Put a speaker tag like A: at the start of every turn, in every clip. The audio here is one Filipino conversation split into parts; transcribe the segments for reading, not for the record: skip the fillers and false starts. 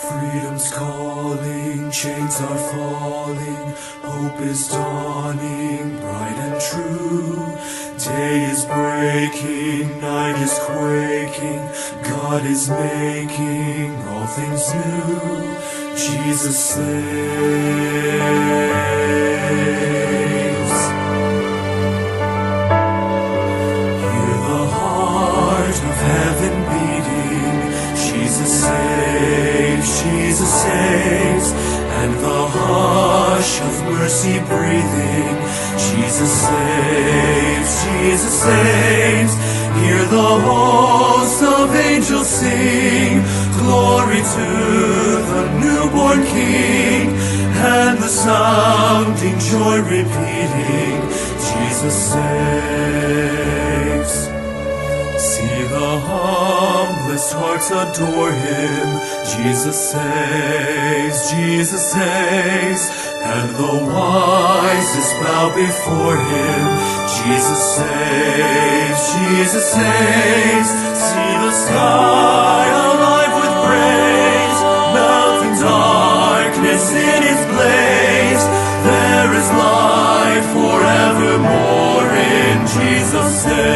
A: Freedom's calling, chains are falling, hope is dawning, bright and true. Day is breaking, night is quaking, God is making all things new. Jesus saves. Hear the heart of heaven beating, Jesus saves, Jesus saves, and the hush of mercy breathing, Jesus saves, Jesus saves. Hear the hosts of angels sing, glory to the newborn King, and the sounding joy repeating, Jesus saves. See the humblest hearts adore Him, Jesus saves, Jesus saves, and the wisest bow before Him, Jesus saves, Jesus saves. See the sky alive with praise, melting darkness in its blaze. There is life forevermore in Jesus saves.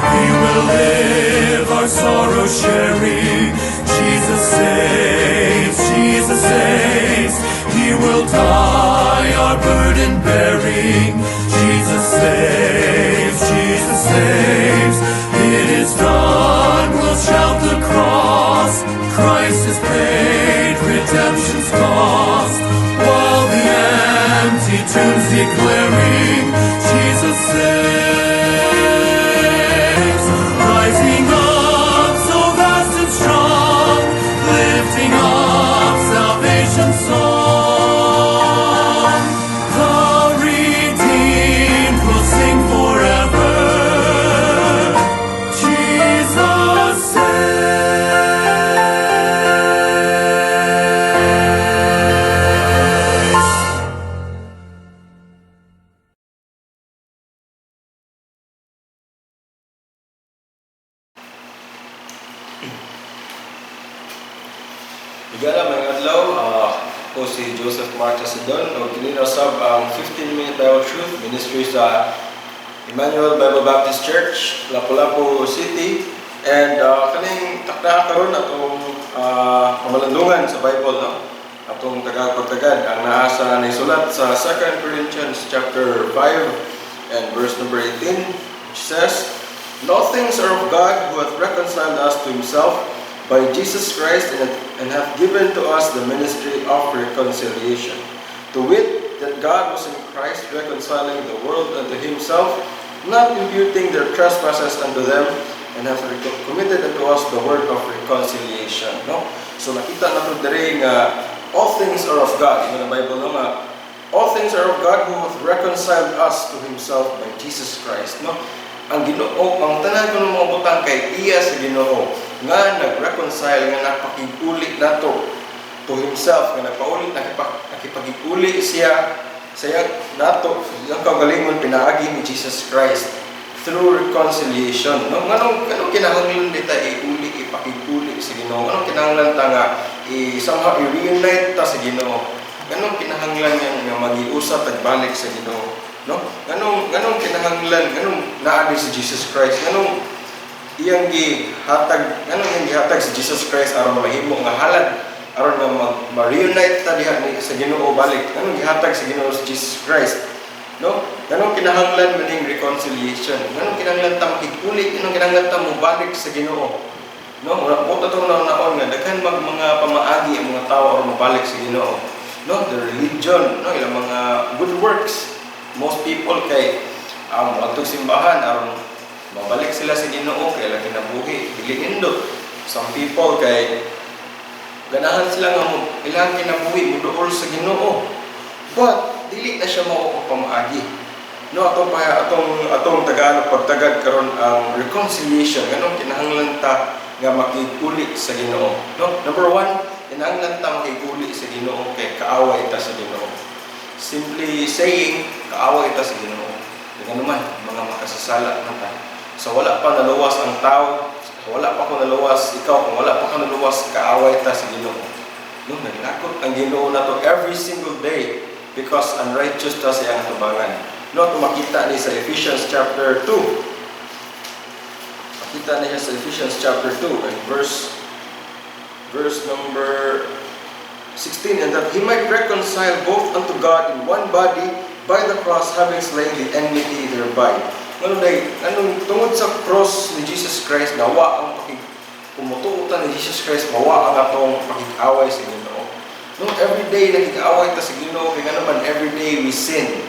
A: We will live our sorrow sharing, Jesus saves, Jesus saves. He will die our burden bearing, Jesus saves, Jesus saves. It is done, we'll shout the cross, Christ has paid redemption's cost, while the empty tombs declaring, Jesus saves. Rising up so vast and strong, lifting up salvation's song. The redeemed will sing forever, Jesus saves.
B: Igala, may adlaw, ako si Joseph Mark Sacedon, o kininasab ang 15-minute Bible Truth Ministry sa Emmanuel Bible Baptist Church, Lapulapu City. And kaning takda karon atong kamalandungan sa Bible, no? Atong tagapagtagad ang naasa na isulat sa 2 Corinthians chapter 5 and verse number 18, which says, "And all things are of God, who hath reconciled us to Himself by Jesus Christ, and hath given to us the ministry of reconciliation. To wit, that God was in Christ reconciling the world unto Himself, not imputing their trespasses unto them, and hath committed unto us the word of reconciliation." No? So nakita nato diri nga all things are of God. In the Bible, no, nga all things are of God, who hath reconciled us to Himself by Jesus Christ. No? Ang Ginoo, ang tanan ko ng mga butang kay iya sa Ginoo nga nag-reconcile, nga napakipuli nato to Himself, nga nakipagipuli siya nato, ang kagalingon pinaagi ni Jesus Christ through reconciliation. No? Nganong kinahanglan dita ipakipuli sa Ginoo? Nganong kinahanglan ta nga somehow i-reunite ta sa Ginoo? Nganong kinahanglan nga magiusap tagbalik sa Ginoo? No? Ganong kinahanglan, ganong naadi si Jesus Christ, ganong iyang gihatag si Jesus Christ aron mahimo nga halad, aron nga ma-reunite ta diha sa Ginoo balik. Ganong gihatag sa Ginoo si Jesus Christ. No? Ganong kinahanglan maning reconciliation. Ganong kinahanglan ta makiguli, ganong kinahanglan ta mobalik sa Ginoo. No? Mo ta tong naon nga daghan mga pamaagi ang mga tawo aron mobalik sa Ginoo. No? The religion, no, ilang mga good works. Most people kay magtug simbahan aron mabalik sila sa Ginoo kay lagi nabuhi dili indot. Some people kay ganahan sila nga ilang kinabuhi muduol sa Ginoo, but dili na siya mao pamaagi. No, atong tagaan pagtagad karon ang reconciliation. Ganong kinahanglan ta nga makiguli sa Ginoo. No? Number 1, kinahanglan ta makiguli sa Ginoo kay kaaway ta sa Ginoo. Simply saying, kaaway ita sa Ginoo. Dengan naman, mga makasasala na ta. So wala pa naluwas ang tao Kung wala pa ko naluwas, ikaw, kung wala pa ka naluwas, kaaway ta sa Ginoo. No, naglakot ang Ginoo na to every single day because unrighteous ta sa iyang tubangan. No, ito makita ni sa Ephesians chapter 2. Makita niya sa Ephesians chapter 2 and verse number 16, and that he might reconcile both unto God in one body by the cross, having slain the enmity thereby. Anong tungod sa cross ni Jesus Christ, nawa ang pumutuutan ni Jesus Christ, mawa ang atong pakik-away sa Ginoo. No, every day nakik-away ta sa Ginoo, kaya naman every day we sin.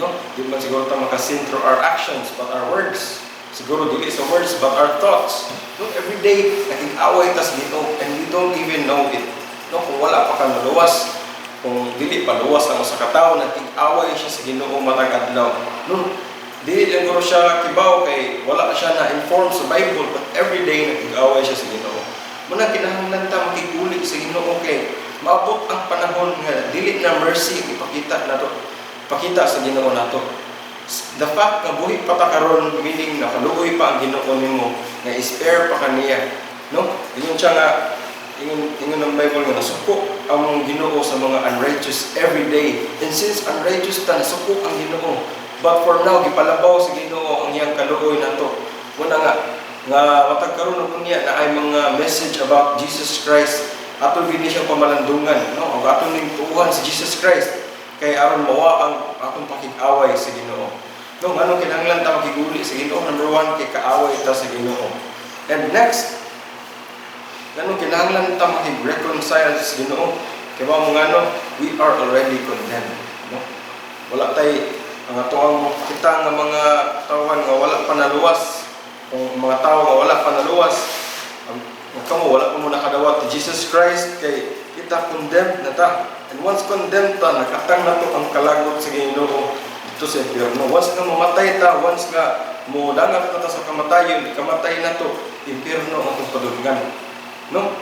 B: No, di man siguro ta makasin through our actions, but our words. Siguro dili sa words, but our thoughts. No, every day nakik-away ta sa Ginoo, and we don't even know it. No, kung wala pa ka naluwas, kung dili pa luwas ang usa ka tawo, nakik-away siya sa Ginoo matag adlaw. No, dili lang guro siya kibaw kay wala siya na-inform sa Bible, but every day nakik-away siya sa Ginoo. Muna kinahanglan ta makiguli sa Ginoo kay maabot ang panahon nga dili na mercy ipakita nato. Pakita sa Ginoo nato. The fact nga buhi pa ta karon, meaning nakaluoy pa ang Ginoo nimo, nga spare pa kaniya. No? Ingon siya nga ingon ang Bible nga nasuko ang Ginoo sa mga unrighteous every day. And since unrighteous ta, nasuko ang Ginoo. But for now, gipalabaw sa Ginoo ang iyang kaluoy nato. Muna nga matag karon og niya na ay mga message about Jesus Christ. Ato gini siya pamalandungan, no? Og ato ning tuuhan si Jesus Christ kay aron mawa ang atong pakig-away sa Ginoo. No, ngano kinahanglan ta makiguli sa Ginoo? Number 1, kay kaaway ta sa Ginoo. And next, ngano kinahanglan ta makig-reconcile sa Ginoo? Kay mo ngano, we are already condemned, no? Wala tay ang atoang kita nga mga tawhan nga wala pa naluwas. Kung mga tao nga wala pa naluwas, kamo wala pa mo nakadawat ni Jesus Christ kay kita condemned na ta. And once condemned ta, nakatang na to ang kalagot sa Ginoo dito sa impyerno. Once nga mamatay ta, once nga mo dangat ta sa kamatayon, kamatay na to, impyerno ang itong padulungan. No?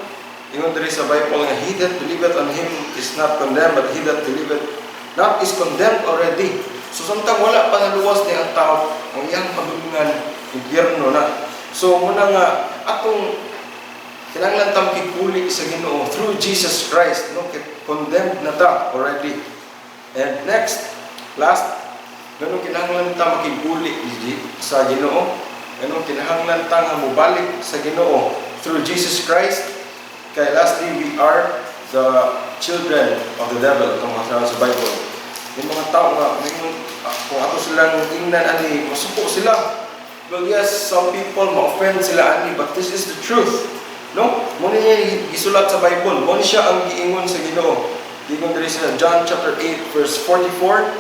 B: Ingon diri sa Bible nga, he that believeth on him is not condemned, but he that believeth not is condemned already. So samtang wala pa naluwas ni ang tao, ang iyang padulungan, impyerno na. So muna nga atong kinahanglan ta makiguli sa Ginoo through Jesus Christ, no? Condemned na ta already. And next, last, ganun kinahanglan ta makiguli sa Ginoo. Ganun kinahanglan ta nga mubalik sa Ginoo through Jesus Christ. Kay lastly, we are the children of the devil, itong mga sa Bible. Yung mga tao nga, kung ato silang ingnan ani, masuko sila. Well, yes, some people ma-offend sila ani, but this is the truth. No? Muna niya gisulat sa Bible. Muna siya ang giingon sa Ginoo. Giingon diri sa John chapter 8 verse 44,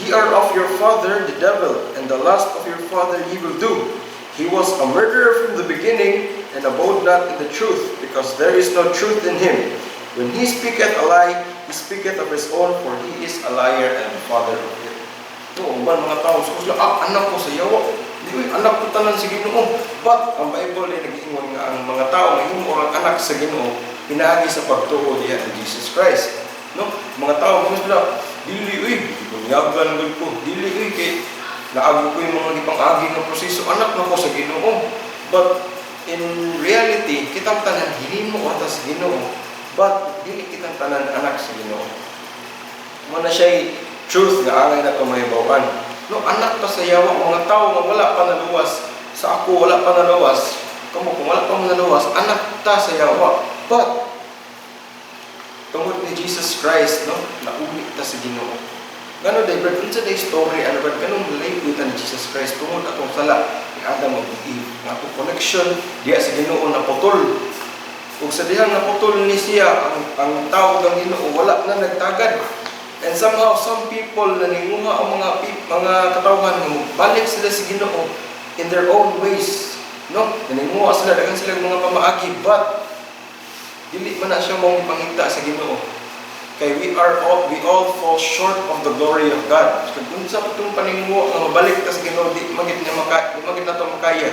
B: "Ye are of your father the devil, and the lust of your father ye will do. He was a murderer from the beginning, and abode not in the truth, because there is no truth in him. When he speaketh a lie, he speaketh of his own, for he is a liar and the father of it." No, mga tao sila, anak ko sa yawa. Anak ko tanan sa Ginoo. But ang Bible ay nag-iingon nga ang mga tao na himong anak sa Ginoo pinaagi sa pagtuo diha ni Jesus Christ. No? Mga tao mo sila, dili bunyagan gud ko, dili kay naagi ko yung mga gipang-agi nga proseso, anak na ko sa Ginoo. But in reality, kitang tanan hinimo ata sa Ginoo, but dili kitang tanan anak sa Ginoo. Muna siya truth nga angay na tumahibawan. No, anak ta sa yawa, mga tao nga wala pa naluwas, sa ako wala pa naluwas, kamo kung wala pa naluwas, anak ta sa yawa. But tungod ni Jesus Christ, no, nauli ta sa Ginoo. Gano day brad unsa day story ano ba kanong relate ni Jesus Christ tungod atong sala ni Adam ug Eve. Nga atong connection diya sa Ginoo na putol. Ug sa dihang naputol ni siya ang tao ng Ginoo wala na nagtagad. And somehow, some people naninguha ang mga katawhan ng balik sila sa Ginoo in their own ways. No? Naninguha sila, dagan sila mga pamaagi, but dili man na siya mong ipangita sa Ginoo. Kay we all fall short of the glory of God. Kung sa itong paninguha nga mabalik ta sa Ginoo, di magit na ito makaya.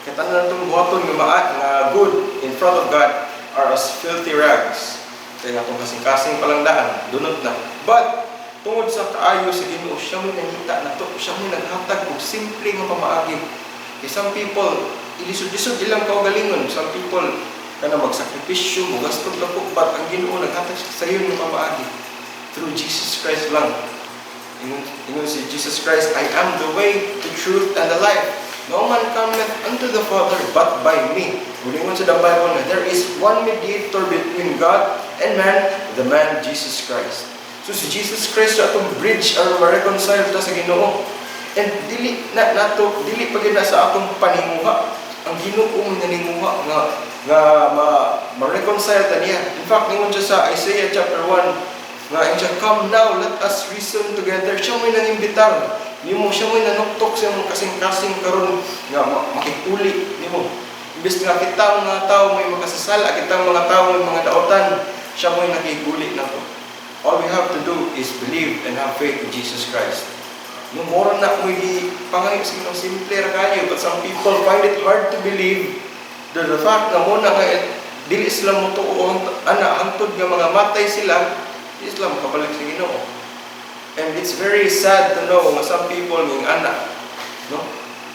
B: Kaya tanan na itong buhaton nga good in front of God are as filthy rags. Kaya nga itong kasing-kasing palang daan, dunod na. But, tungod sa kaayo sa Ginoo, siya mo nangita na to, siya mo naghatag og simple nga pamaagi. Kaya some people, ilisod-lisod ilang kaugalingon. Some people kana magsakripisyo, magastog lako, but ang Ginoo naghatag sa iyo ng pamaagi through Jesus Christ lang. Ingon si Jesus Christ, I am the way, the truth, and the life. No man cometh unto the Father but by me. Ingon sa the Bible na there is one mediator between God and man, the man Jesus Christ. So si Jesus Christ sa atong bridge or ma-reconcile ta sa Ginoo. And dili pag sa atong panimuha. Ang Ginoo nga naninguha nga ma-reconcile ta niya. In fact, ingon siya sa Isaiah chapter 1 nga siya, come now, let us reason together. Siya mo'y nanimbitar. Nimo siya mo'y nanuktok sa mong kasing-kasing karon nga makikuli nimo. Imbes nga kita mga tao may makasasala, kita mga tao may mga daotan, siya mo'y nakikuli nato. All we have to do is believe and have faith in Jesus Christ. No more na mo pangayo sa inong simple ra kayo, but some people find it hard to believe the fact na muna nga dili sila mo tuo hantod nga mga matay sila, Islam kabalik sa Ginoo. And it's very sad to know nga some people ng anak, no?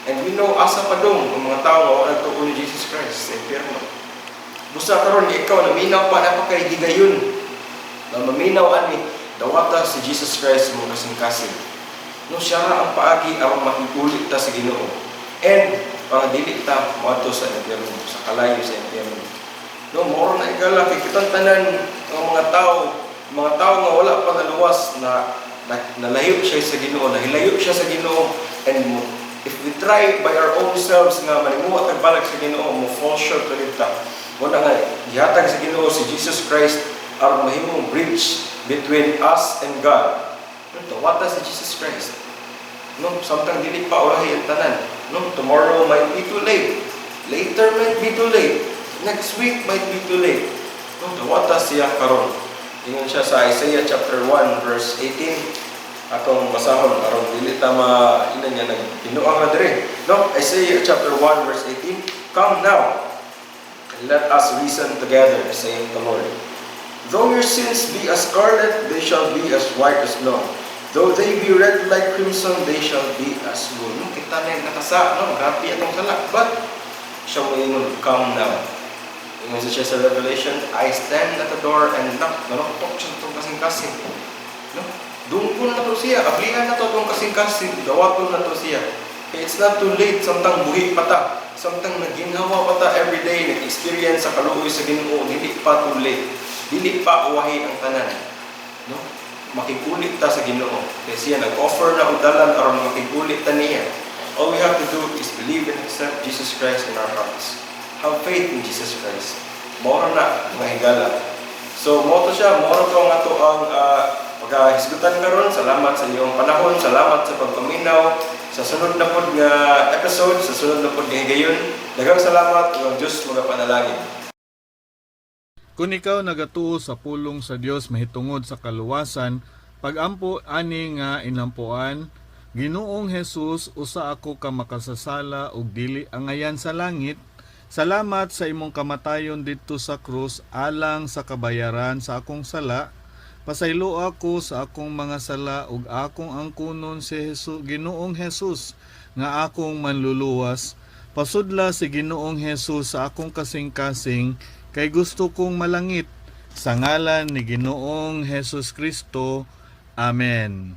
B: And we know asa pa dong ang mga tao nga wala tuo ni Jesus Christ sa impyerno. Busa karon ikaw na minaw pa napakay higayon. Na maminaw ani dawata si Jesus Christ mo kasing-kasing. No, siya ang paagi aron makigulit ta sa Ginoo. And para dili ta moadto sa impyerno, sa kalayo sa impyerno. No, moro na igala kay kitang tanan ang mga tao nga wala pa naluwas na nalayo siya sa Ginoo, nahilayo siya sa Ginoo, and if we try by our own selves nga manimuot at balik sa Ginoo, mo fall short ulit ta. Muna nga, gihatag sa Ginoo si Jesus Christ aron mahimong bridge between us and God. What does Jesus Christ? No, samtang dili pa ulahi ang tanan. No, tomorrow might be too late. Later might be too late. Next week might be too late. No, what does siya karon? Ingon siya sa Isaiah chapter 1 verse 18. Atong basahon aron dili ta inan nga nagpinuang na dire. No, Isaiah chapter 1 verse 18. Come now, and let us reason together, saying the Lord. Though your sins be as scarlet, they shall be as white as snow. Though they be red like crimson, they shall be as wool. No, kita na nakasa, no, grabe atong sala. But siya mo ingon, come now. Ingon siya sa Revelation, I stand at the door and knock. Nanoktok siya itong kasing-kasing. No? Dungkol na to siya. Ablihan na to itong kasing-kasing. Dawaton na to siya. It's not too late. Samtang buhi pa ta. Samtang naginhawa pa ta everyday. Nag-experience sa kaluoy sa Ginoo. Dili pa too late. Dili pa uwahi ang tanan. No? Makikulit ta sa Ginoo. Kaya siya nag-offer na udalan aron makikulit ta niya. All we have to do is believe and accept Jesus Christ in our hearts. Have faith in Jesus Christ. Moro na mga higala. So, moto siya, moro to nga to ang pagkahisgutan karon. Salamat sa iyong panahon, salamat sa pagpaminaw. Sa sunod na pod nga episode, sa sunod na pod nga higayon. Daghang salamat ug ang Dios magapanalangin.
C: Kung ikaw nagatuo sa pulong sa Dios mahitungod sa kaluwasan, pag-ampo ani nga inampuan, Ginoong Jesus, usa ako ka makasasala ug dili angayan sa langit. Salamat sa imong kamatayon dito sa krus alang sa kabayaran sa akong sala. Pasaylo ako sa akong mga sala ug akong angkunon si Ginoong Jesus nga akong manluluwas. Pasudla si Ginoong Jesus sa akong kasing-kasing kay gusto kong malangit. Sa ngalan ni Ginoong Jesus Kristo. Amen.